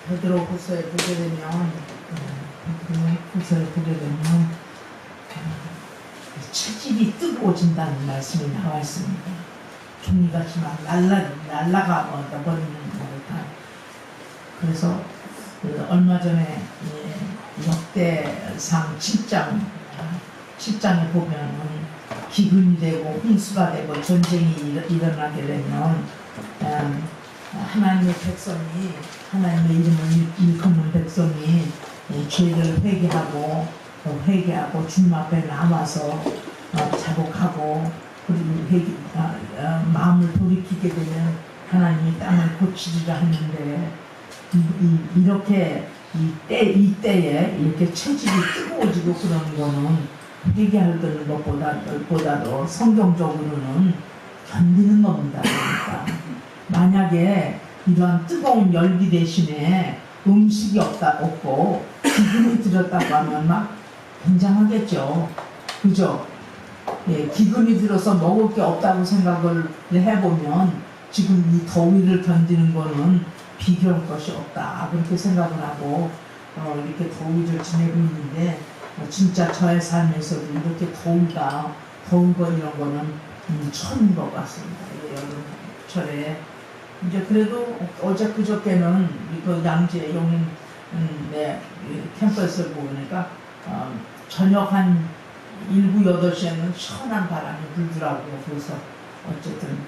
베드로후서에 보게 되면 체질이 뜨거워진다는 말씀이 나와 있습니다. 종이같이 막 날라가 버리는 듯한. 그래서 얼마 전에 역대상 7장에 보면은 기근이 되고 홍수가 되고 전쟁이 일어나게 되면 하나님의 백성이, 하나님의 이름을 일컫는 백성이 죄를 회개하고 주님 앞에 나와서 자복하고 그리고 마음을 돌이키게 되면 하나님이 땅을 고치리라 하는데, 이렇게 이때에 이렇게 체질이 뜨거워지고 그러는 거는 회개하는 것보다도 성경적으로는 견디는 겁니다. 그러니까 만약에 이러한 뜨거운 열기 대신에 음식이 없고 기근이 들었다고 하면 막 굉장하겠죠. 그죠? 예, 기근이 들어서 먹을 게 없다고 생각을 해보면 지금 이 더위를 견디는 거는 비교할 것이 없다, 그렇게 생각을 하고 이렇게 더위를 지내고 있는데, 진짜 저의 삶에서도 이렇게 더운 거 이런 거는 처음인 것 같습니다. 여름철에 이제 그래도 어제 그저께는 그 양재 용인 캠퍼스를 보니까 저녁 한 7, 8시에는 시원한 바람이 불더라고요. 그래서 어쨌든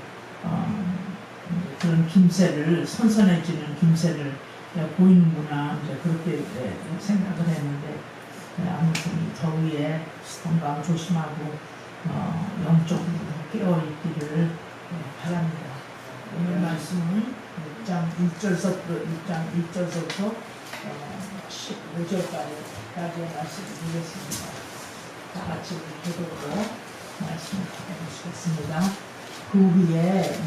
그런 김새를, 선선해지는 김새를 보이는구나, 이제 그렇게 생각을 했는데, 아무튼 이 더위에 건강 조심하고 영적으로 깨어있기를 바랍니다. 오늘 말씀은 6장 1절서부터 15절까지의 말씀을 드리겠습니다. 다 같이 기도로 말씀을 받아보시겠습니다. 그 후에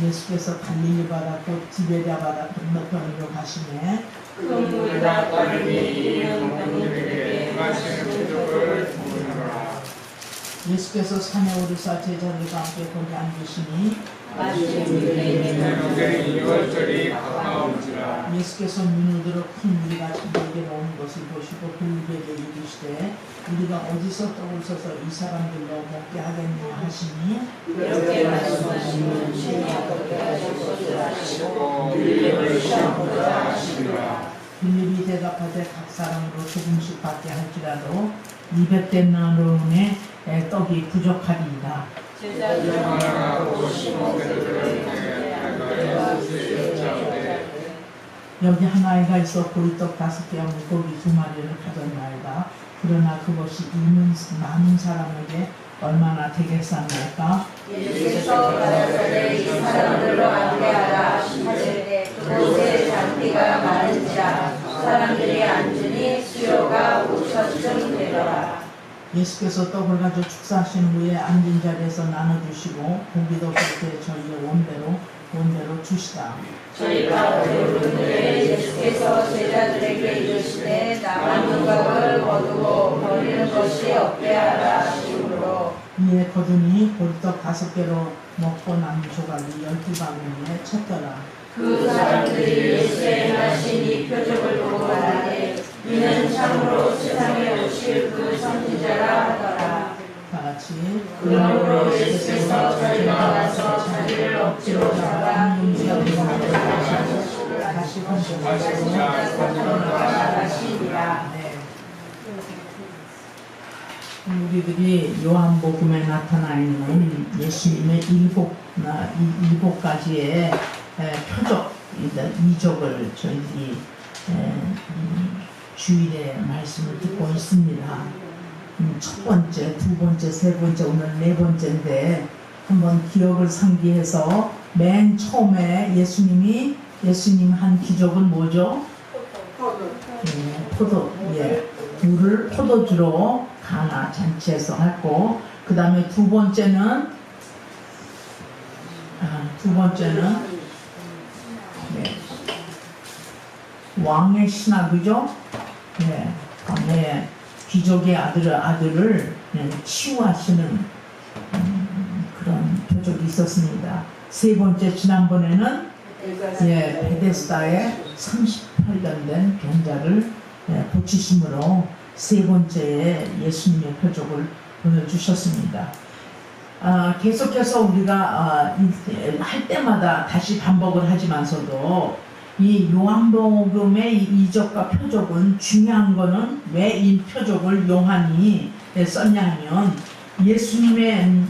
예수께서 갈릴리 바다 곧 디베랴 바다 건너편으로 가시매 그물과 빠르니 동물들에게 마시는 부족을 부으노라. 예수께서 산에 오르사 제자들과 함께 거기 앉으시니 저녁에 유월절이 가까운지라. 예수께서 눈을 들어 큰 무리가 자기에게 오는 것을 보시고 그들에게 이르시되 우리가 어디서 떡을 써서 이 사람들로 먹게 하겠느냐 하시니, 이렇게 말씀하시면 신이 아깝게 하실 것을 아시고 우리를 시험하라 하시니라. 빌립이 대답하되 각 사람으로 조금씩 받게 할지라도 200데나리온의 떡이 부족하리이다. 제자들하고 시몬 베드로를 여기 한 아이가 있어 보리떡 5개와 물고기 2마리를 가졌나이다. 그러나 그것이 많은 사람에게 얼마나 되겠사옵니까? 예수께서 가라사대 이 사람들로 안내하라 하시되 그곳에 잔디가 많은지라 사람들이 앉으니 수요가 5,000쯤 되더라. 예수께서 떡을 가져 축사하신 후에 앉은 자리에서 나눠주시고 고기도 그렇게 저희의 원대로 주시다. 저희가 배우는데 예수께서 제자들에게 이르시되 남은 것을 거두고 버리는 것이 없게 하라 하시므로 이에 거두니 보리떡 5개로 먹고 남은 조각이 12바구니에 쳤더라. 그 사람들이 예수의 행하신 이 표적을 보고 말하되 이는 참으로 세상에 오실 그 선지자라 하더라. 다같이 그러므로 예수께서 저희가 와서 자기를 억지로 잡아 음식을 다시 건져가시고 하시니라. 우리들이 요한복음에 나타나 있는 예수님의 일곱 가지의 표적, 이적을 저희들이 주일에 말씀을 듣고 있습니다. 첫 번째, 두 번째, 세 번째, 오늘 네 번째인데 한번 기억을 상기해서 맨 처음에 예수님 한 기적은 뭐죠? 물을 포도주로 가나 잔치에서 했고, 그 다음에 두 번째는 왕의 신하그죠? 왕의 귀족의 아들을 치유하시는 그런 표적이 있었습니다. 세 번째, 지난번에는 베데스다의 30 발견된 병자를 고치심으로 세 번째 예수님의 표적을 보여주셨습니다. 계속해서 우리가 할 때마다 다시 반복을 하지만서도 이 요한복음의 이적과 표적은 중요한 거는 왜 이 표적을 요한이 썼냐면 예수님은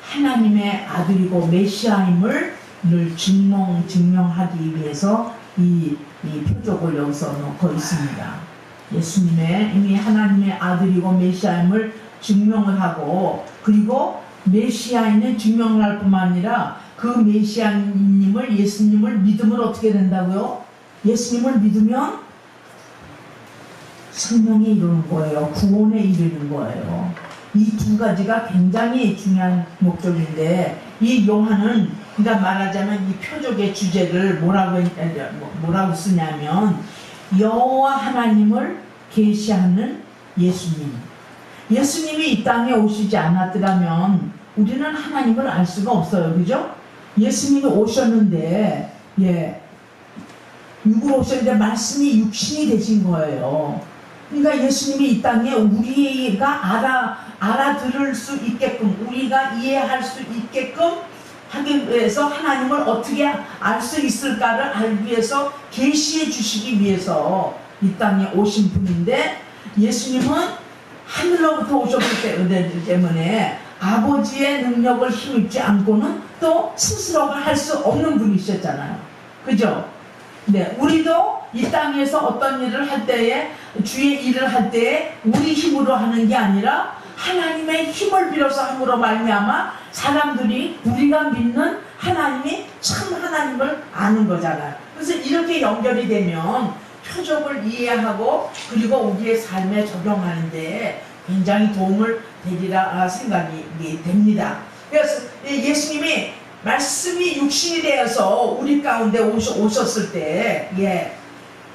하나님의 아들이고 메시아임을 늘 증명하기 위해서 이 표적을 여기서 넣고 있습니다. 예수님의 이미 하나님의 아들이고 메시아임을 증명을 하고, 그리고 메시아인은 증명을 할 뿐만 아니라 그 메시아님을, 예수님을 믿으면 어떻게 된다고요? 예수님을 믿으면 생명에 이르는 거예요. 구원에 이르는 거예요. 이 두 가지가 굉장히 중요한 목적인데, 이 요한은 그러니까 말하자면 이 표적의 주제를 뭐라고 쓰냐면 여호와 하나님을 계시하는 예수님. 예수님이 이 땅에 오시지 않았더라면 우리는 하나님을 알 수가 없어요. 그죠? 예수님이 오셨는데, 육으로 오셨는데 말씀이 육신이 되신 거예요. 그러니까 예수님이 이 땅에 우리가 알아들을 수 있게끔, 우리가 이해할 수 있게끔 하기 위해서, 하나님을 어떻게 알 수 있을까를 알기 위해서, 계시해 주시기 위해서 이 땅에 오신 분인데, 예수님은 하늘로부터 오셨기 때문에 아버지의 능력을 힘입지 않고는 또 스스로가 할 수 없는 분이셨잖아요. 그죠? 네, 우리도 이 땅에서 어떤 일을 할 때에, 주의 일을 할 때에 우리 힘으로 하는 게 아니라 하나님의 힘을 빌어서 함으로 말미암아 사람들이, 우리가 믿는 하나님이 참 하나님을 아는 거잖아요. 그래서 이렇게 연결이 되면 표적을 이해하고 그리고 우리의 삶에 적용하는데 굉장히 도움을 되리라 생각이 됩니다. 그래서 예수님이 말씀이 육신이 되어서 우리 가운데 오셨을 때,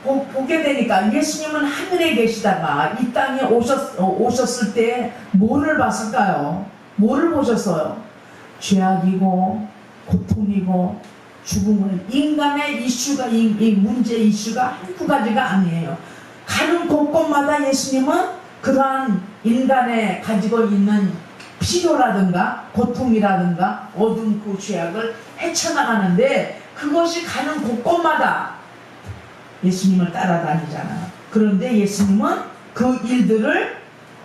보게 되니까 예수님은 하늘에 계시다가 이 땅에 오셨을 때 뭐를 봤을까요? 뭐를 보셨어요? 죄악이고 고통이고 죽음을, 인간의 이슈가, 이 문제 이슈가 한두 가지가 아니에요. 가는 곳곳마다 예수님은 그러한 인간의 가지고 있는 필요라든가 고통이라든가 어두운 그 죄악을 헤쳐나가는데, 그것이 가는 곳곳마다 예수님을 따라다니잖아요. 그런데 예수님은 그 일들을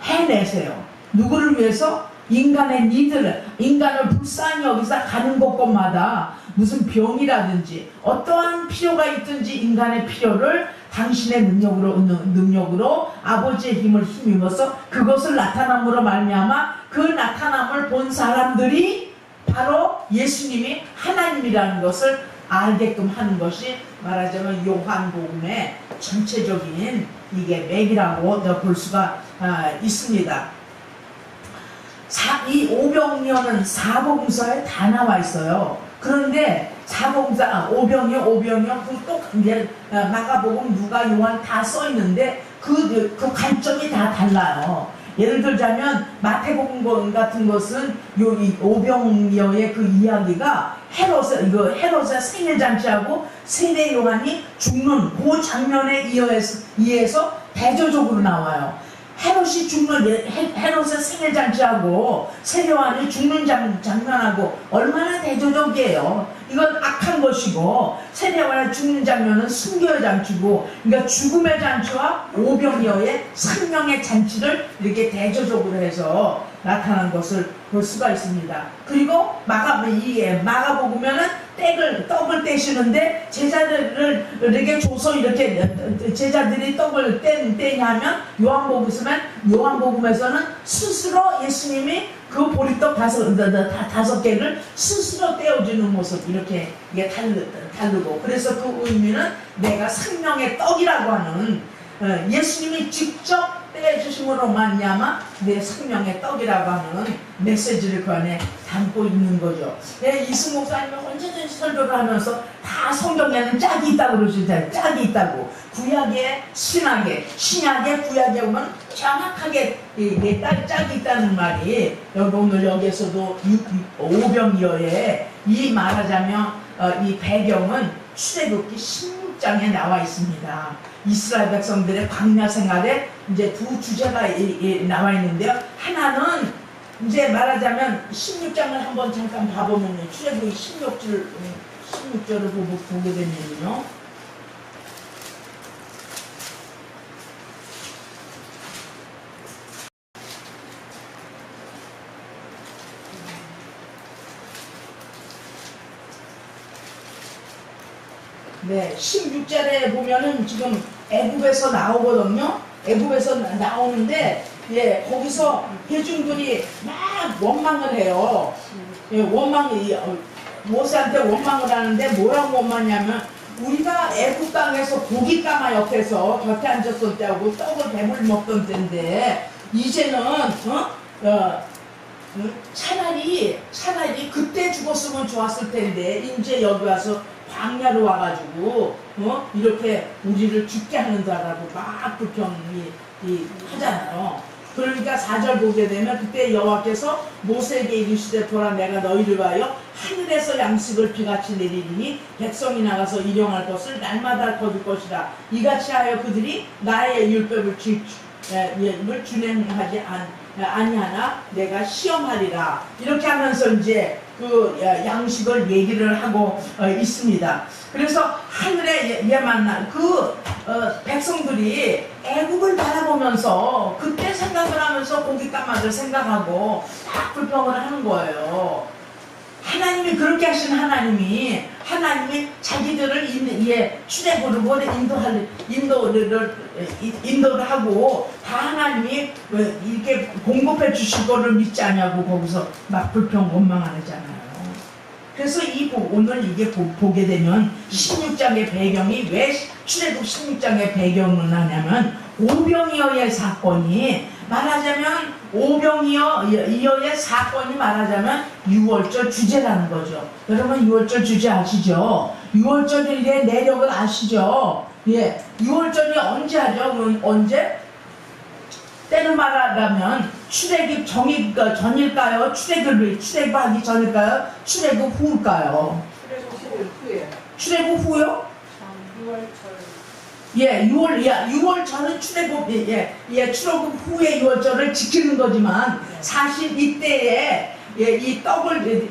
해내세요. 누구를 위해서? 인간의 니들을, 인간을 불쌍히 여기서 가는 곳곳마다 무슨 병이라든지 어떠한 필요가 있든지 인간의 필요를 당신의 능력으로 아버지의 힘을 힘입어서 그것을 나타남으로 말미암아 그 나타남을 본 사람들이 바로 예수님이 하나님이라는 것을 알게끔 하는 것이 말하자면 요한복음의 전체적인 이게 맥이라고 볼 수가 있습니다. 이 오병이어는 사복음서에 다 나와 있어요. 그런데 오병이어 또 마가복음, 누가, 요한 다 써 있는데 그 관점이 다 달라요. 예를 들자면 마태복음 같은 것은 이 오병이어의 그 이야기가 헤롯의 생일잔치하고 세례 요한이 죽는 그 장면에 의해서 대조적으로 나와요. 헤롯의 생일잔치하고 세례 요한이 죽는 장면하고 얼마나 대조적이에요. 이건 악한 것이고, 세례 요한이 죽는 장면은 순교의 잔치고, 그러니까 죽음의 잔치와 오병이어의 생명의 잔치를 이렇게 대조적으로 해서 나타난 것을 볼 수가 있습니다. 그리고 마가복음에는 떡을 떼시는데 제자들에게 줘서 이렇게 제자들이 떡을 떼냐면, 요한복음에서는 스스로 예수님이 그 보리떡 5개를 스스로 떼어주는 모습, 이렇게 이게 다르고, 그래서 그 의미는 내가 생명의 떡이라고 하는, 예수님이 직접 떼주심으로 말미암아 내 생명의 떡이라고 하는 메시지를 그 안에 담고 있는 거죠. 이승 목사님은 언제든지 설교를 하면서 다 성경에는 짝이 있다고 그러시잖아요. 짝이 있다고. 구약에 신약에 구약에 오면 정확하게 짝이 있다는 말이 오늘 여기에서도 오병이어의 이 말하자면 이 배경은 출애굽기 16장에 나와 있습니다. 이스라엘 백성들의 광야 생활에 이제 두 주제가 나와 있는데요. 하나는 이제 말하자면 16장을 한번 잠깐 봐보면요. 출애굽기 16절을 보게 되면요. 네, 16절에 보면은 지금 애굽에서 나오거든요. 애굽에서 나오는데, 예, 거기서 회중들이 막 원망을 해요. 예, 모세한테 원망을 하는데 뭐라고 원망하냐면, 우리가 애굽 땅에서 고기 까마역해서 곁에 앉았을 때하고 떡을 배불리 먹던 때인데, 이제는 차라리 그때 죽었으면 좋았을 텐데 이제 여기 와서 광야로 와가지고 이렇게 우리를 죽게 하는다라고 막 불평이 하잖아요. 그러니까 4절 보게 되면 그때 여호와께서 모세에게 이르시되 보라 내가 너희를 위하여 하늘에서 양식을 비같이 내리리니 백성이 나가서 일용할 것을 날마다 거둘 것이라. 이같이 하여 그들이 나의 율법을 준행하지 아니하나 내가 시험하리라. 이렇게 하면서 이제 그 양식을 얘기를 하고 있습니다. 그래서 하늘에 만난 그 백성들이 애국을 바라보면서 그때 생각을 하면서 고기 까마를 생각하고 딱 불평을 하는 거예요. 하나님이 그렇게 하신 하나님이 자기들을 출애굽으로 인도를 하고 다 하나님이 이렇게 공급해 주실 거를 믿지 않냐고 거기서 막 불평 원망하잖아요. 그래서 오늘 이게 보게 되면 16장의 배경이 왜 출애굽 16장의 배경을 하냐면 오병이어의 사건이 말하자면 오병이어의 사건이 말하자면 6월절 주제라는 거죠. 여러분 6월절 주제 아시죠? 6월절의 내력을 아시죠? 예, 6월절이 언제 하죠? 언제? 때를 말하자면 출애굽 전일까요? 출애굽하기 전일까요? 출애굽 후일까요? 출애굽 후요? 6월절. 예, 6월 전은 출애굽 후에 6월절을 지키는 거지만 사실 이때에 이 떡을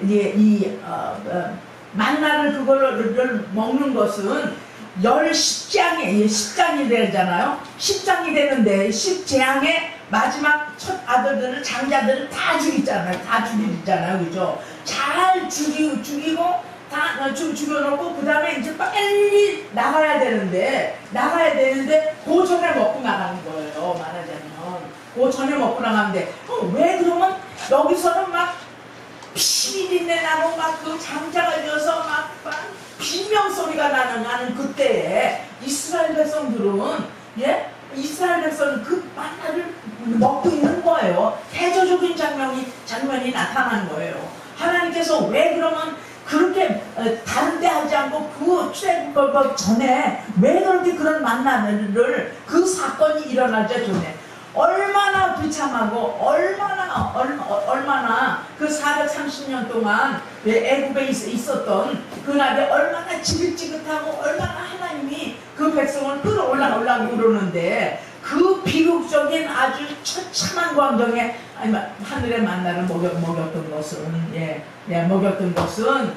만나를 그거를 먹는 것은 10장이 되잖아요. 10장이 되는데 10재앙의 마지막 첫 아들들을 장자들을 다 죽이잖아요. 그죠? 잘 죽이고 다 죽여놓고 그 다음에 이제 빨리 나가야 되는데 그 전에 먹고 나가는 거예요. 말하자면 그 전에 먹고 나가는데 왜 그러면 여기서는 막 피비린내 나고 막 그 장자가 되어서 막 비명 소리가 나는 그때에 이스라엘 백성들은 그 만나를 먹고 있는 거예요. 대조적인 장면이 나타난 거예요. 하나님께서 왜 그러면 그렇게 다른 데 하지 않고 그 출애굽 전에 왜 그렇게 그런 만나를 그 사건이 일어나기 전에 얼마나 비참하고 얼마나 그 430년 동안 애굽에 있었던 그날에 얼마나 지긋지긋하고 얼마나 하나님이 그 백성을 끌어올라오려고 그러는데 그 비극적인 아주 처참한 광경에 하늘의 만나를 먹였던 것은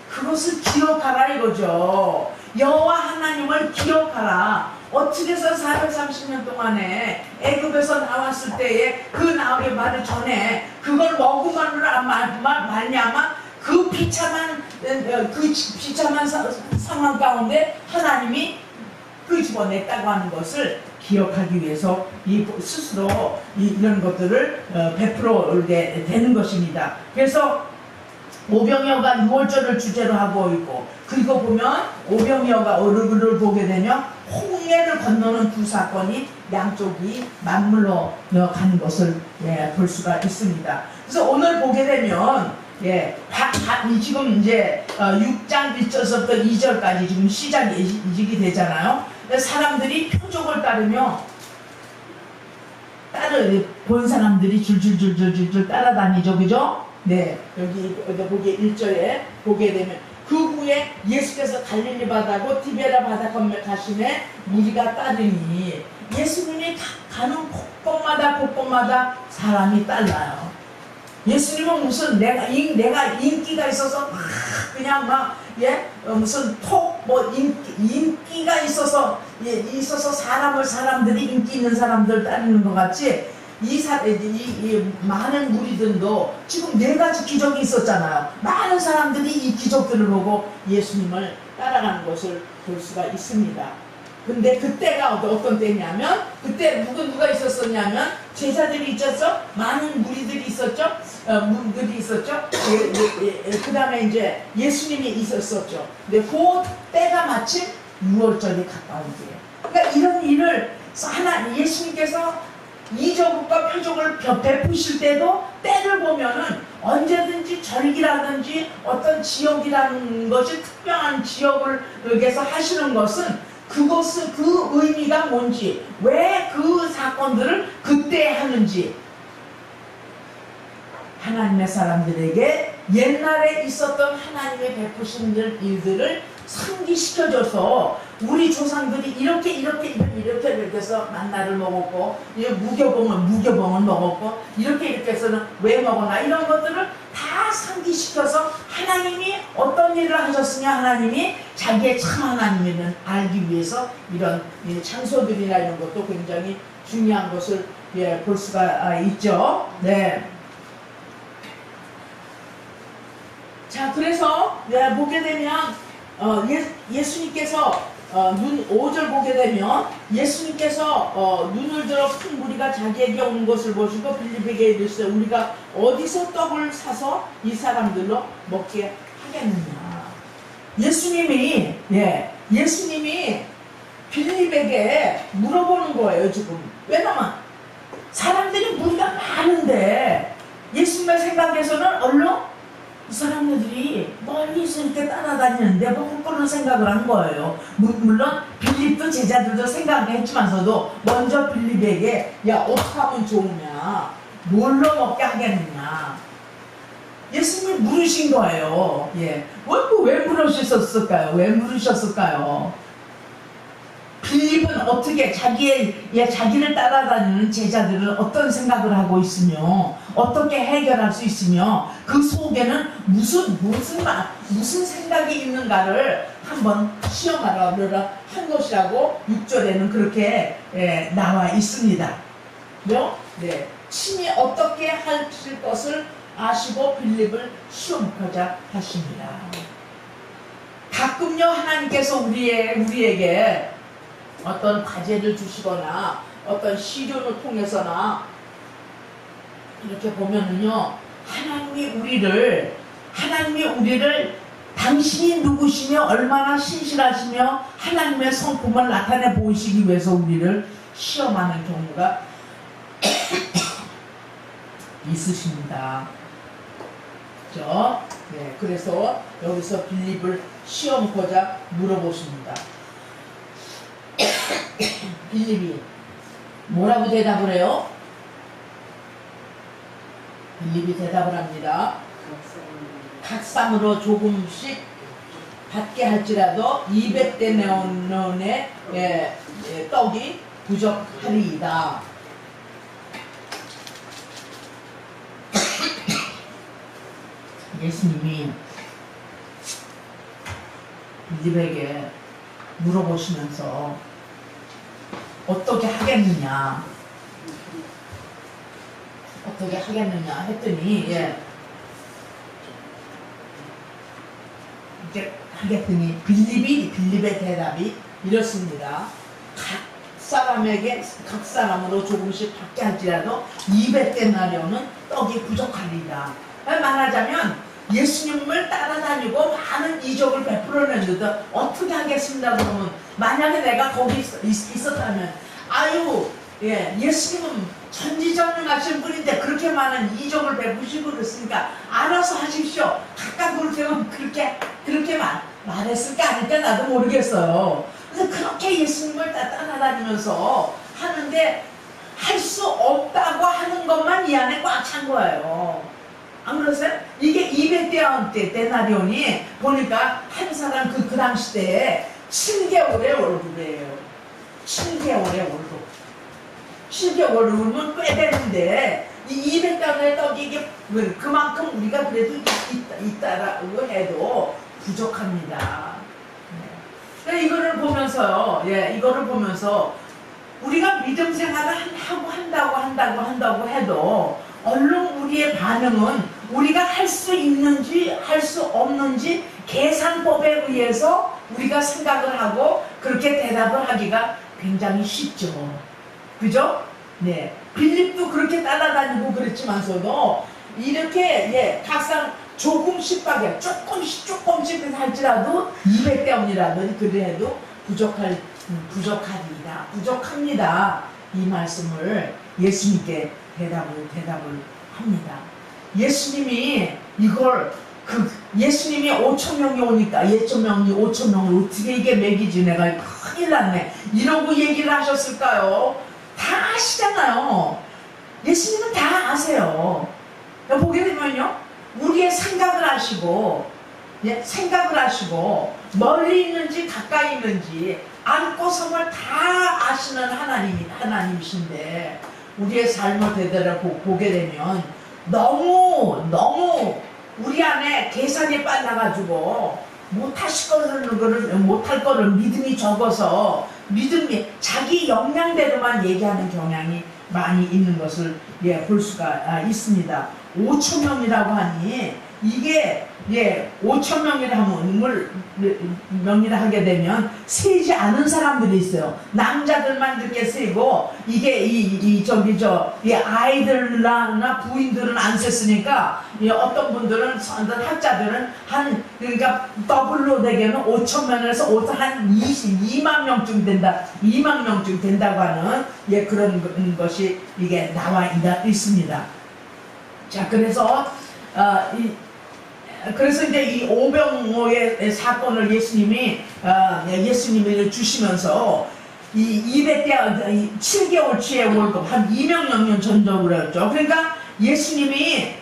그것을 기억하라 이거죠. 여호와 하나님을 기억하라. 어떻게 해서 430년 동안에 애굽에서 나왔을 때에 그 나오기 말을 전에 그걸 먹음으로 말미암아 그 비참한 상황 가운데 하나님이 끄집어냈다고 하는 것을 기억하기 위해서 스스로 이런 것들을 베풀어오게 되는 것입니다. 그래서 오병이어가 6월절을 주제로 하고 있고, 그리고 보면 오병이어가 얼굴을 보게 되면 홍해를 건너는 두 사건이 양쪽이 맞물러 가는 것을 볼 수가 있습니다. 그래서 오늘 보게 되면 지금 이제 6장 1절부터 2절까지 지금 시작이 되잖아요. 사람들이 표적을 따르며 본 사람들이 줄줄줄줄줄 따라다니죠, 그죠? 네, 여기 보게 1절에 보게 되면 그 후에 예수께서 갈릴리 바다고 디베라 바다 건너 가심에 무리가 따르니 예수님이 가는 곳곳마다 사람이 딸라요. 예수님은 무슨 내가 인기가 있어서 막 그냥 막 무슨 인기가 있어서 사람들이 인기 있는 사람들 따르는 것 같이 이 많은 무리들도 지금 4가지 기적이 있었잖아요. 많은 사람들이 이 기적들을 보고 예수님을 따라가는 것을 볼 수가 있습니다. 근데 그때가 어떤 때냐면 그때 누가 있었었냐면 제자들이 있었죠. 많은 무리들이 있었죠. 그 다음에 이제 예수님이 있었었죠. 근데 그 때가 마침 6월절이 가까운 때예요. 그러니까 이런 일을 예수님께서 이적과 표적을 베푸실 때도 때를 보면은 언제든지 절기라든지 어떤 지역이라는 것이 특별한 지역을 위해서 하시는 것은 그 의미가 뭔지, 왜 그 사건들을 그때 하는지, 하나님의 사람들에게 옛날에 있었던 하나님의 베푸신 일들을 상기시켜줘서 우리 조상들이 이렇게 해서 만나를 먹었고 무교봉을 먹었고 이렇게 해서는 왜 먹었나 이런 것들을 다 상기시켜서 하나님이 어떤 일을 하셨으냐 하나님이 자기의 참 하나님을 알기 위해서 이런 장소들이나 이런 것도 굉장히 중요한 것을 볼 수가 있죠. 네. 자, 그래서 보게 되면 예수님께서 5절 보게 되면 예수님께서 눈을 들어 큰 무리가 자기에게 오는 것을 보시고 빌립에게 이르시되 우리가 어디서 떡을 사서 이 사람들로 먹게 하겠느냐. 예수님이 빌립에게 물어보는 거예요 지금. 왜냐면 사람들이 무리가 많은데 예수님의 생각에서는 얼른 이 사람들이 멀리서 이렇게 따라다니는데 뭐 그런 생각을 한 거예요. 물론 빌립도 제자들도 생각했지만서도 먼저 빌립에게 어떻게 하면 좋으냐, 뭘로 먹게 하겠느냐 예수님이 물으신 거예요. 왜 물으셨을까요? 빌립은 어떻게 자기를 따라다니는 제자들을 어떤 생각을 하고 있으며 어떻게 해결할 수 있으며 그 속에는 무슨 생각이 있는가를 한번 시험하려고 한 것이라고 6절에는 그렇게 나와 있습니다. 네. 친히 어떻게 하실 것을 아시고 빌립을 시험하자 하십니다. 가끔요 하나님께서 우리에게 어떤 과제를 주시거나 어떤 시련을 통해서나 이렇게 보면은요 하나님이 우리를 당신이 누구시며 얼마나 신실하시며 하나님의 성품을 나타내 보이시기 위해서 우리를 시험하는 경우가 있으십니다. 그렇죠? 네, 그래서 여기서 빌립을 시험하고자 물어보십니다. 빌립이 뭐라고 대답을 해요? 빌립이 대답을 합니다. 각삼으로 조금씩 받게 할지라도 200데나리온의 떡이 부족하리이다. 예수님이 빌립에게 물어보시면서 어떻게 하겠느냐 했더니 이렇게 하겠더니 빌립의 대답이 이렇습니다. 각 사람으로 조금씩 받게 할지라도 200데나리온은 떡이 부족하리라. 말하자면 예수님을 따라다니고 많은 이적을 베풀어냈는데 어떻게 하겠습니다 그러면 만약에 내가 거기 있었다면 예수님은 전지전능하신 분인데 그렇게 많은 이적을 베푸시고 그랬으니까 알아서 하십시오. 각각 그렇게 말했을까 아닐까 나도 모르겠어요. 그래서 그렇게 예수님을 따라다니면서 하는데 할 수 없다고 하는 것만 이 안에 꽉 찬 거예요. 안 그러세요? 이게 200대 데나리온이 보니까 한 사람 그 당시 때에 7개월의 월급이에요. 7개월의 월급. 7개월 월급은 꽤 되는데 이 200달러의 떡이 이게 그만큼 우리가 그래도 있다라고 해도 부족합니다. 네. 이거를 보면서요. 예, 이거를 보면서 우리가 믿음 생활을 한다고 해도 얼른 우리의 반응은 우리가 할 수 있는지 할 수 없는지 계산법에 의해서 우리가 생각을 하고 그렇게 대답을 하기가 굉장히 쉽죠. 그죠? 네. 빌립도 그렇게 따라다니고 그랬지만서도 이렇게 예, 각상 조금씩 조금씩 할지라도 200대원이라도 그래도 부족합니다. 이 말씀을 예수님께 대답을 합니다. 예수님이 이걸 예수님이 5,000명이 오니까 5,000명을 어떻게 이게 먹이지 내가 큰일 났네 이러고 얘기를 하셨을까요? 다 아시잖아요. 예수님은 다 아세요. 보게 되면요 우리의 생각을 하시고 멀리 있는지 가까이 있는지 안고 섬을 다 아시는 하나님이신데 우리의 삶을 보게 되면 너무 우리 안에 계산이 빨라가지고 못할 거를 믿음이 적어서 자기 역량대로만 얘기하는 경향이 많이 있는 것을 볼 수가 있습니다. 5,000명이라고 하니 이게 5,000명이라 하게 되면 세지 않은 사람들이 있어요. 남자들만 이렇게 세고 이게 아이들나 부인들은 안 셌으니까 어떤 분들은 학자들은 그러니까 더블로 되게는 5,000명에서 한 22만 명쯤 된다고 하는 그런 것이 이게 나와 있습니다. 자, 그래서 이제 이 오병오의 사건을 예수님이 주시면서 이 200대 7개월치의 월급 한 200년 전적으로 했죠. 그러니까 예수님이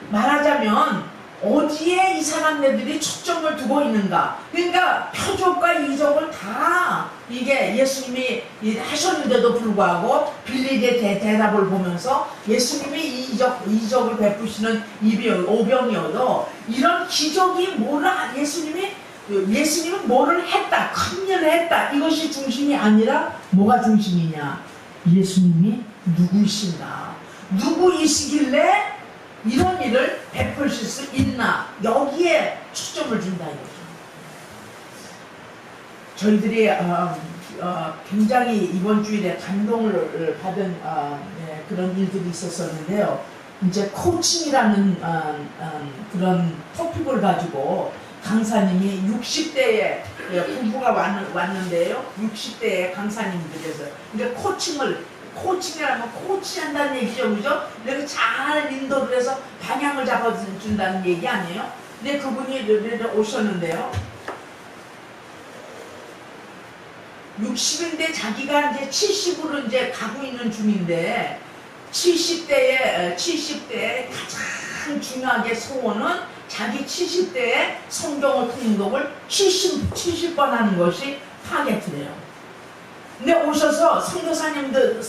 말하자면 어디에 이 사람들이 초점을 두고 있는가. 그러니까 표적과 이적을 다 이게 예수님이 하셨는데도 불구하고 빌립의 대답을 보면서 예수님이 이적을 베푸시는 오병이어도 이런 기적이 예수님은 뭐를 했다, 큰 일을 했다. 이것이 중심이 아니라 뭐가 중심이냐. 예수님이 누구이신가. 누구이시길래 이런 일을 베푸실 수 있나. 여기에 초점을 준다 이거죠. 저희들이 굉장히 이번 주일에 감동을 받은 그런 일들이 있었었는데요. 이제 코칭이라는 그런 토픽을 가지고 강사님이 60대에 부부가 왔는데요. 60대의 강사님들에서 이제 코칭이라면 코치한다는 얘기죠, 그죠? 이렇게 잘 인도를 해서 방향을 잡아준다는 얘기 아니에요? 근데 그분이 오셨는데요. 60인데 자기가 이제 70으로 이제 가고 있는 중인데 70대에 가장 중요하게 소원은 자기 70대에 성경을 통독을 70번 하는 것이 타겟이래요. 근데 오셔서 선교사님들,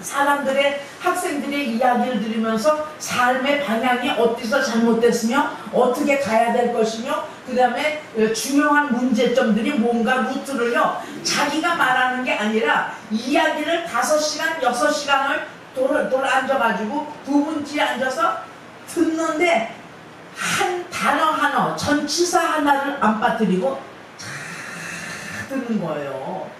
사람들의 학생들의 이야기를 들으면서 삶의 방향이 어디서 잘못됐으며 어떻게 가야 될 것이며 그 다음에 중요한 문제점들이 뭔가 루트를요 자기가 말하는 게 아니라 이야기를 5시간, 6시간을 돌아 앉아가지고 두 분째 앉아서 듣는데 한 단어 하나, 전치사 하나를 안 빠뜨리고 다 듣는 거예요.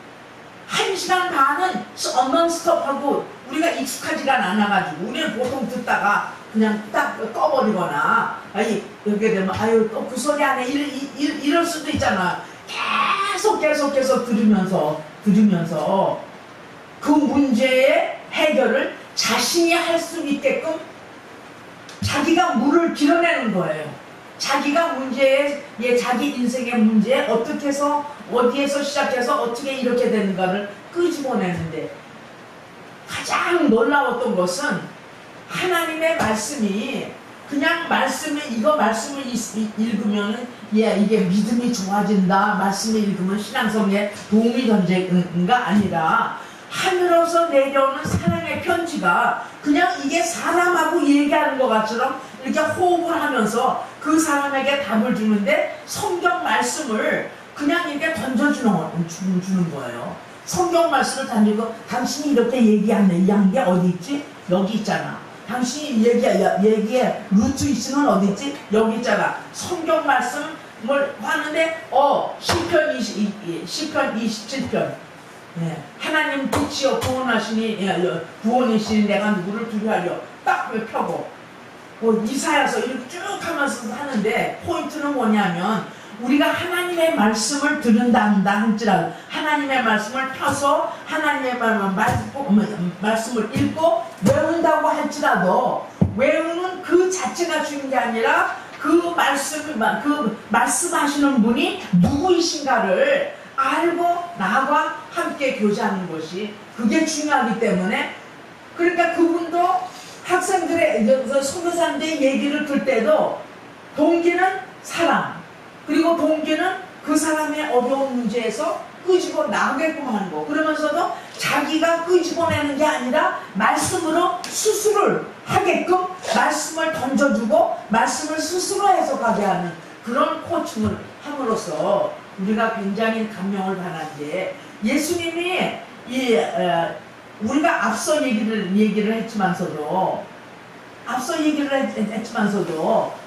1시간 반은 언넌스톱하고 우리가 익숙하지가 않아가지고 우리는 보통 듣다가 그냥 딱 꺼버리거나 이렇게 되면 또 그 소리 안에 이럴 수도 있잖아. 계속 들으면서 그 문제의 해결을 자신이 할 수 있게끔 자기가 물을 길어내는 거예요. 자기가 자기 인생의 문제에 어떻게 해서 어디에서 시작해서 어떻게 이렇게 되는가를 끄집어내는데 가장 놀라웠던 것은 하나님의 말씀이 그냥 말씀을 읽으면 이게 믿음이 좋아진다, 말씀을 읽으면 신앙성에 도움이 된다가 아니라 하늘에서 내려오는 사랑의 편지가 그냥 이게 사람하고 얘기하는 것 같처럼 이렇게 호흡을 하면서 그 사람에게 답을 주는데, 성경 말씀을 그냥 이렇게 던져주는 거예요. 성경 말씀을 던지고, 당신이 이렇게 얘기한 게 어디 있지? 여기 있잖아. 당신이 얘기에 루트 있으면 어디 있지? 여기 있잖아. 성경 말씀을 하는데 시편 27편. 네. 하나님 빛이여 구원이시니 내가 누구를 두려하려, 딱 펴고 이사야서 이렇게 쭉 하면서 하는데, 포인트는 뭐냐면 우리가 하나님의 말씀을 들은다 할지라도, 하나님의 말씀을 펴서 하나님의 말씀을 읽고 외운다고 할지라도, 외우는 그 자체가 중요한 게 아니라 그 말씀하시는 분이 누구이신가를 알고 나와 함께 교제하는 것이, 그게 중요하기 때문에, 그러니까 그분도 학생들의 선교사님들의 얘기를 들 때도 동기는 사랑, 그리고 동기는 그 사람의 어려운 문제에서 끄집어 나가게끔 하는 거, 그러면서도 자기가 끄집어내는 게 아니라 말씀으로 수술을 하게끔 말씀을 던져주고 말씀을 스스로 해석하게 하는 그런 코칭을 함으로써 우리가 굉장히 감명을 받았는데, 예수님이 우리가 앞서 얘기를 했지만서도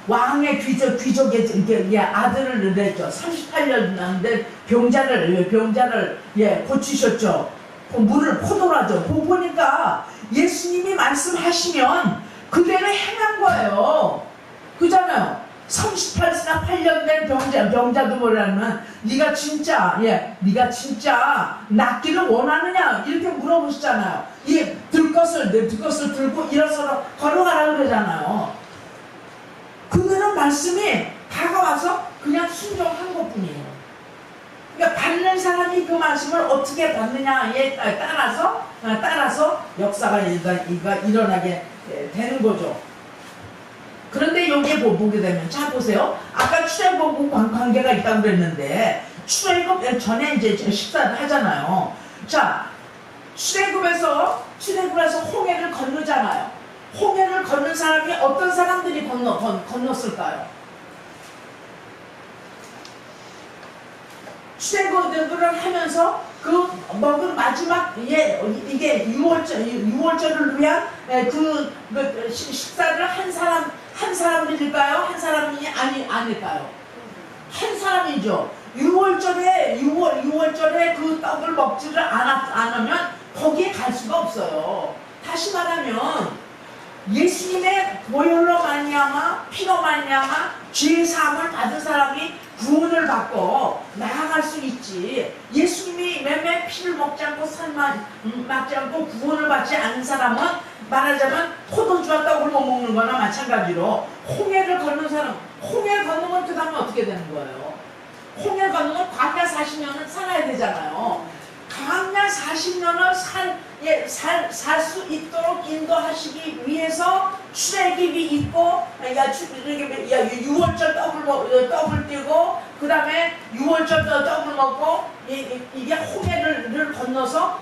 왕의 귀족의 아들을 냈죠. 38년 남는데 병자를 고치셨죠. 물을 포도라죠. 보니까 예수님이 말씀하시면 그대로 행한 거예요. 그잖아요. 38년 된 병자도 뭐라면, 네가 진짜 낫기를 원하느냐 이렇게 물어보시잖아요. 들것을 들고 일어서서 걸어가라 그러잖아요. 그거는 말씀이 다가와서 그냥 순종한 것뿐이에요. 그러니까 받는 사람이 그 말씀을 어떻게 받느냐에 따라서 역사가 일어나게 되는 거죠. 그런데 여기에 보게 되면, 자 보세요. 아까 출애굽하고 관계가 있다고 그랬는데, 출애굽 전에 이제 식사를 하잖아요. 자, 출애굽에서 홍해를 건너잖아요. 홍해를 건넌 사람이 어떤 사람들이 건넜을까요? 출애굽을 하면서 그 먹은 마지막 이게 6월절을 위한 그 식사를 한 사람들일까요? 한 사람이 아닐까요? 한 사람이죠. 6월절에 그 떡을 먹지를 않으면 거기에 갈 수가 없어요. 다시 말하면 예수님의 보혈로 말미암아 피로 말미암아 죄 사함을 받은 사람이 구원을 받고 나아갈 수 있지, 예수님이 매매 피를 먹지 않고 살 맞지 않고 구원을 받지 않은 사람은 말하자면 포도주와 떡을 못 먹는 거나 마찬가지로, 홍해를 건넌 사람, 홍해를 건너면 그 다음에 어떻게 되는 거예요? 홍해를 건너면 광야 40년을 살아야 되잖아요. 광야 40년을 살 수 있도록 인도하시기 위해서 출애굽이 있고, 6월절 떡을 띄고, 그 다음에 6월절 떡을 먹고, 이게 홍해를 건너서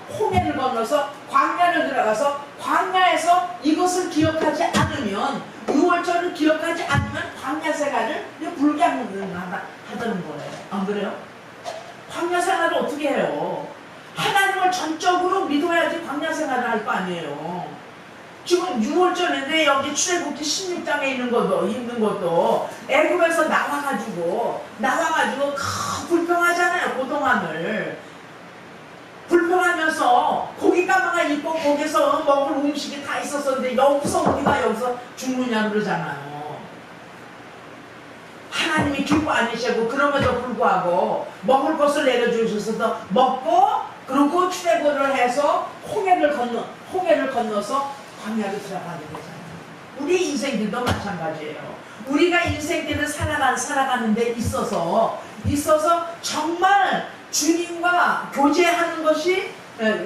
광야를 들어가서, 광야에서 이것을 기억하지 않으면, 6월절을 기억하지 않으면 광야 생활을 불가능하다는 거예요. 안 그래요? 광야 생활을 어떻게 해요? 하나님을 전적으로 믿어야지 광야 생활을 할 거 아니에요. 지금 6월절인데 여기 출애굽기 16장에 있는 것도 애굽에서 나와가지고 불평하잖아요. 그동안을 불평하면서 고기 가마가 있고 거기서 먹을 음식이 다 있었었는데 여기서 우리가 여기서 죽느냐 그러잖아요. 하나님이 기뻐 아니시고, 그럼에도 불구하고 먹을 것을 내려주셔서 먹고, 그리고 출애굽을 해서 홍해를 건너서 광야로 들어가게 되잖아요. 우리 인생들도 마찬가지예요. 우리가 인생들을 살아가는 데 있어서 정말 주님과 교제하는 것이,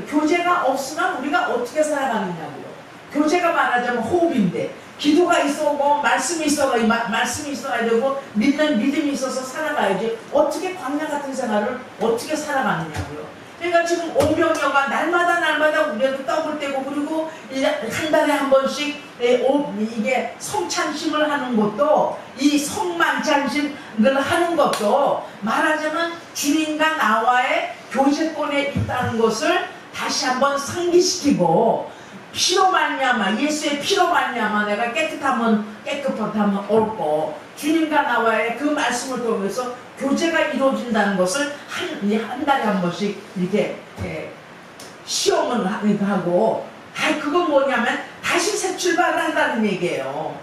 교제가 없으면 우리가 어떻게 살아가느냐고요. 교제가 말하자면 호흡인데, 기도가 있어고 말씀이 있어야 되고 믿는 믿음이 있어서 살아가야지. 어떻게 광야 같은 생활을 어떻게 살아가느냐고요. 그러니까 지금 오병여가 날마다 우리도 떡을 떼고, 그리고 한 달에 한 번씩 이게 성찬식을 하는 것도, 이 성만찬식을 하는 것도 말하자면 주님과 나와의 교제권에 있다는 것을 다시 한번 상기시키고, 피로 말미암아, 예수의 피로 말미암아 내가 깨끗하면 옳고, 주님과 나와의 그 말씀을 통해서 교제가 이루어진다는 것을 한 달에 한 번씩 이렇게 시험을 하고, 그건 뭐냐면 다시 새 출발을 한다는 얘기예요.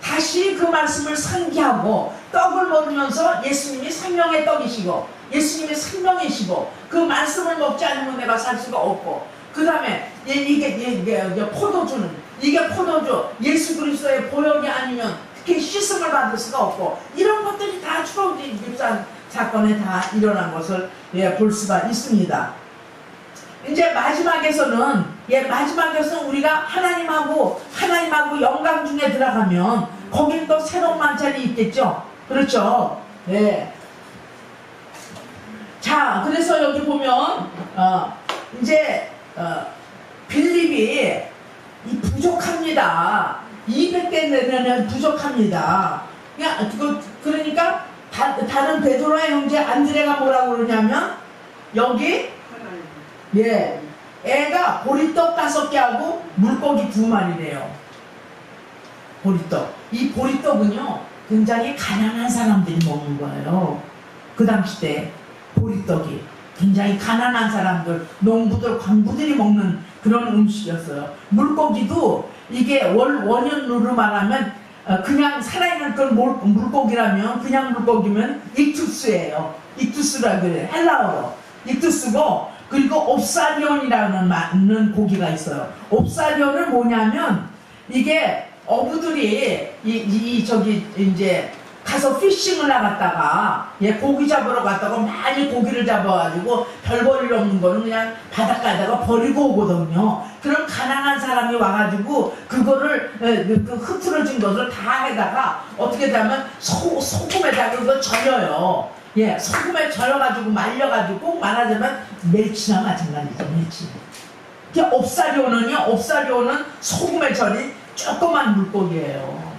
다시 그 말씀을 상기하고, 떡을 먹으면서 예수님이 생명의 떡이시고 예수님이 생명이시고, 그 말씀을 먹지 않으면 내가 살 수가 없고, 그 다음에 이게 포도주는, 이게 포도주, 예수 그리스도의 보혈이 아니면 특히 씻음을 받을 수가 없고, 이런 것들이 다 추가적인 사건에 다 일어난 것을 볼 수가 있습니다. 이제 마지막에서는 우리가 하나님하고 영광 중에 들어가면 거긴 또 새로운 만찬이 있겠죠. 그렇죠? 네. 자, 그래서 여기 보면 빌립이 부족합니다. 200개 내면은 부족합니다. 그러니까 다른 베드로의 형제 안드레가 뭐라고 그러냐면, 여기 애가 보리떡 5개하고 물고기 2마리래요. 보리떡. 이 보리떡은요 굉장히 가난한 사람들이 먹는 거예요. 그 당시 때 보리떡이 굉장히 가난한 사람들, 농부들, 광부들이 먹는 그런 음식이었어요. 물고기도 이게 원현으로 말하면 그냥 살아있는 그런 물고기라면, 그냥 물고기면 익투스예요. 익투스라 그래요. 헬라어로 익투스고, 그리고 옵사리온이라는 고기가 있어요. 옵사리온은 뭐냐면, 이게 어부들이 이제 가서 피싱을 나갔다가 고기 잡으러 갔다가 많이 고기를 잡아가지고 별 볼일 없는 거는 그냥 바닷가에다가 버리고 오거든요. 그럼 가난한 사람이 와가지고 그거를 그 흐트러진 것을 다 해다가 어떻게 되면 소금에다가 그거 절여요. 소금에 절여가지고 말려가지고, 말하자면 멸치나 마찬가지죠. 멸치. 옵사리온은 소금에 절인 조그만 물고기예요.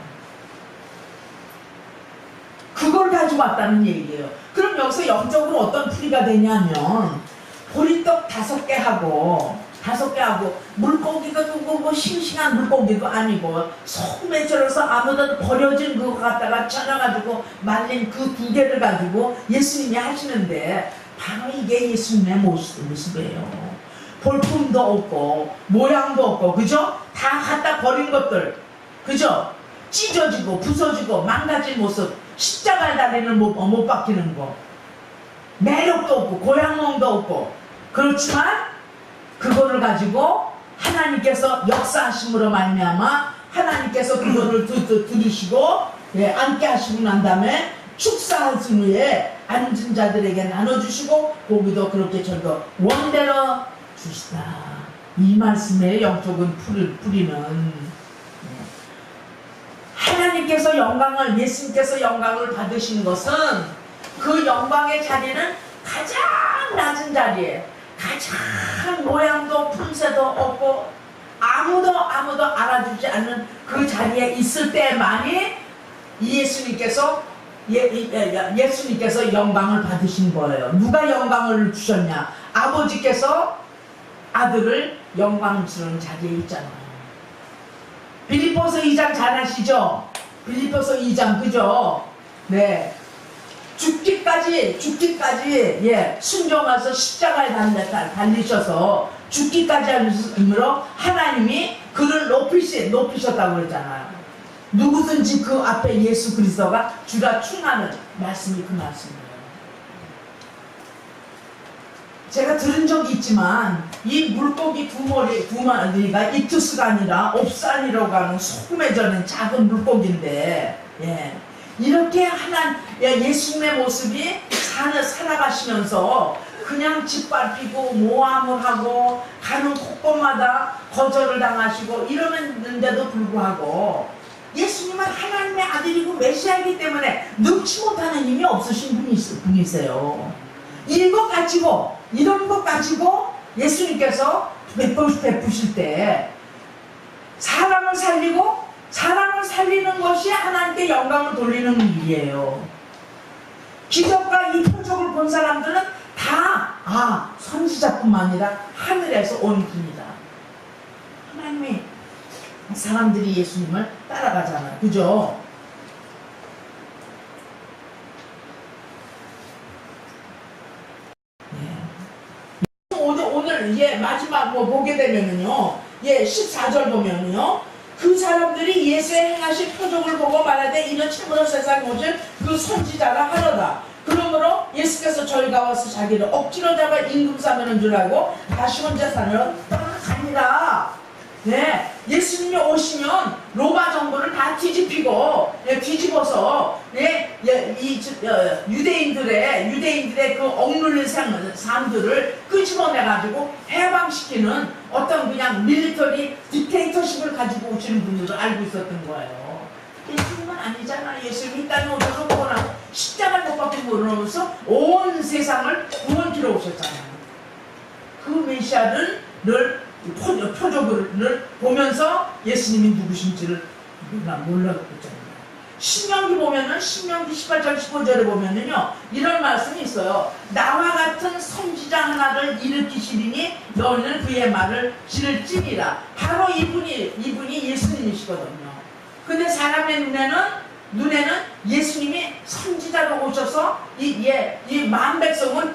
그걸 가지고 왔다는 얘기예요. 그럼 여기서 영적으로 어떤 풀이가 되냐면, 보리떡 5개 하고 물고기도 뭐 싱싱한 물고기도 아니고 소금에 절여서 아무데나 버려진 그거 갖다가 쪄가지고 말린 그 2개를 가지고 예수님이 하시는데, 바로 이게 예수님의 모습이에요. 볼품도 없고 모양도 없고, 그죠? 다 갖다 버린 것들, 그죠? 찢어지고 부서지고 망가진 모습, 십자가에 달리는 못 박히는 거, 매력도 없고 고향몽도 없고. 그렇지만 그거를 가지고 하나님께서 역사하심으로 말미암아 하나님께서 그거를 들으시고 앉게 하시고 난 다음에 축사하신 후에 앉은 자들에게 나눠주시고, 고기도 그렇게 저도 원대로 주시다. 이 말씀의 영적인 뿌리는, 하나님께서 영광을, 예수님께서 영광을 받으시는 것은 그 영광의 자리는 가장 낮은 자리에, 가장 모양도 품새도 없고 아무도 알아주지 않는 그 자리에 있을 때만이 예수님께서 영광을 받으신 거예요. 누가 영광을 주셨냐? 아버지께서 아들을 영광스러운 자리에 있잖아요. 빌립보서 2장 잘 아시죠? 빌립보서 2장, 그죠? 네. 죽기까지 순종하셔서 십자가에 달리셔서 죽기까지 하심으로 하나님이 그를 높이셨다고 그랬잖아요. 누구든지 그 앞에 예수 그리스도가 주라 충하는 말씀이 그 말씀이에요. 제가 들은 적이 있지만, 이 물고기 2마리가 익투스가 아니라 옵산이라고 하는 소금에 절인 작은 물고기인데, 이렇게 예수님의 모습이 살아가시면서 그냥 짓밟히고 모함을 하고 가는 곳곳마다 거절을 당하시고 이러는데도 불구하고 예수님은 하나님의 아들이고 메시아이기 때문에 능치 못하는 힘이 없으신 분이세요. 이것 가지고, 이런 것 가지고 예수님께서 베푸실 때 사람을 살리고 사람을 살리는 것이 하나님께 영광을 돌리는 일이에요. 기적과 이 표적을 본 사람들은 다 선지자뿐만 아니라 하늘에서 온 분이다. 하나님이 사람들이 예수님을 따라가잖아요. 그죠? 오늘 마지막 보게 되면은요, 14절 보면은요, 그 사람들이 예수의 행하신 표적을 보고 말하되 이는 참으로 세상에 오실 그 선지자라 하더라. 그러므로 예수께서 저희가 와서 자기를 억지로 잡아 임금 사면은 줄 알고 다시 혼자 산으로 떠나가니라. 네, 예수님이 오시면 로마 정부를 다 뒤집어서 유대인들의 그 억눌린 삶들을 끄집어내가지고 해방시키는 어떤 그냥 밀리터리 디кт레이터십을 가지고 오시는 분들도 알고 있었던 거예요. 예수님은 아니잖아요. 예수님이 이 땅에 오셔서 구원하고 십자가를 못 박혀 모르면서 온 세상을 구원키러 오셨잖아요. 그 메시아를 표적을 보면서 예수님이 누구신지를 몰랐거든요. 신명기 보면은, 신명기 18장 15절에 보면은요, 이런 말씀이 있어요. 나와 같은 선지자 하나를 일으키시리니 너는 그의 말을 지를지니라. 바로 이분이 예수님이시거든요. 근데 사람의 눈에는 예수님이 선지자로 오셔서 이 만 백성을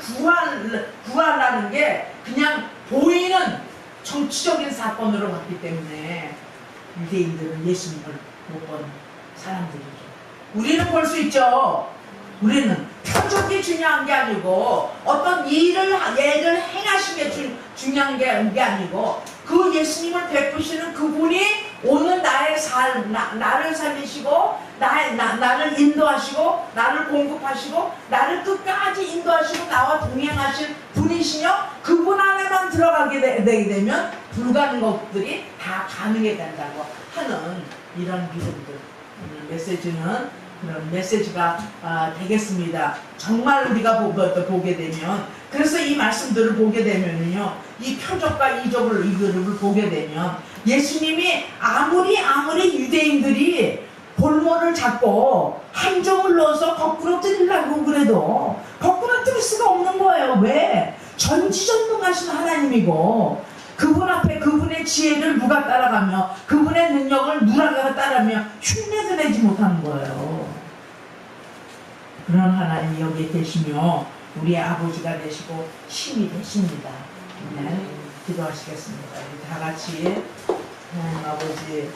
구하라는 게 그냥 보이는 정치적인 사건으로 봤기 때문에 유대인들은 예수님을 못 본 사람들이죠. 우리는 볼 수 있죠. 우리는 표적이 중요한 게 아니고 어떤 얘를 행하신 게 중요한 게 아니고 그 예수님을 베푸시는 그분이 오늘 나의 나를 살리시고 나를 인도하시고 나를 공급하시고 나를 끝까지 인도하시고 나와 동행하실 분이시며 그분 안에만 들어가게 되게 되면 불가능한 것들이 다 가능해 된다고 하는 이런 믿음들. 오늘 메시지는 그런 메시지가 되겠습니다. 정말 우리가 보게 되면, 그래서 이 말씀들을 보게 되면요, 이 표적과 이적을 보게 되면 예수님이 아무리 유대인들이 볼모를 잡고 함정을 넣어서 거꾸로 뜨리려고 그래도 거꾸로 뜰 수가 없는 거예요. 왜? 전지전능하신 하나님이고 그분 앞에 그분의 지혜를 누가 따라가며 그분의 능력을 누가 따라가며 흉내도 내지 못하는 거예요. 그런 하나님이 여기에 계시며 우리의 아버지가 되시고 힘이 되십니다. 네, 기도하시겠습니다. 우리 다 같이 하나님 아버지